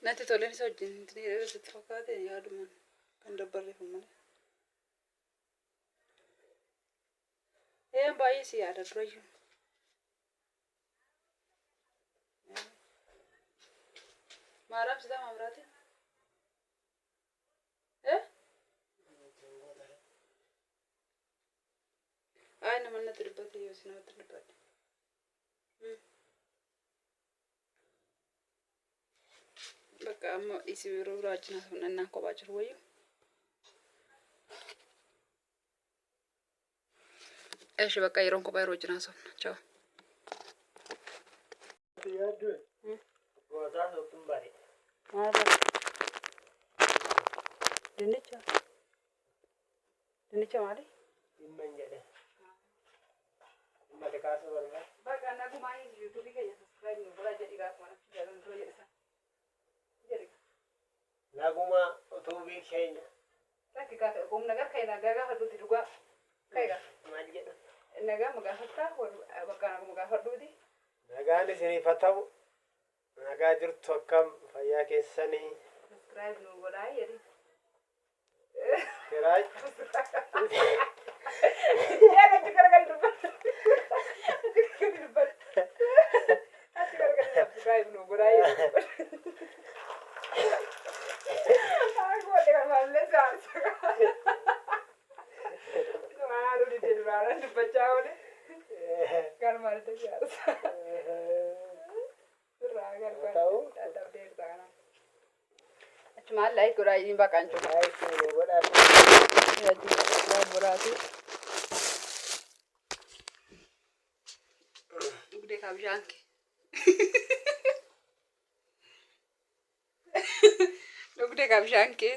Natti toleen isa wajjin intini irratti fakkaate yaadumaan kan dabbarreeffamu malee. Baay'ee si yaada durayyuu. Maaraaf sitaa maamuraati? Ay naman natti dubbate yoo si namatti dubbate. Bakka amma dhiisii yeroo biraa wajjin haasofnannaan kophaa jiru wayyu. Eeshi bakka yeroon kophaa yeroo wajjin haasofna. Ciao. Maala? Dinnicha? Dinnicha maali? Dhimman jedhe. Dhimma xiqqaasa barbaada. Bakka nagumaa yuutuubii keenya saskiraayib nu godhaa jedhi gaafa mana jedhan dura jedhisa. Naguma utuubii keenya. Takki gaafa humna gar kayna gaafa duuti dhugaa. Kayga. Maal jedhu? Nagaa magaafataa bakka naguma gaafa duuti. Nagaan isinii fatamu. Nagaa jirtu akkam fayyaa keessanii. Subscribe nu godhaa jedhi. Kiraay. Yaa gadi gargar dubbata. Gadi dubbata. Ati gargar subscribe nu godhaa jedhi. Aku ada kan malu sih. Kemarin di depan dibaca oleh. Kan malu tuh ya. Seragan kan. Ada update tangan. Cuma like gora ini bahkan cuma like gora. Ya juga berarti. Udah kabjang. Udah kabjang ke.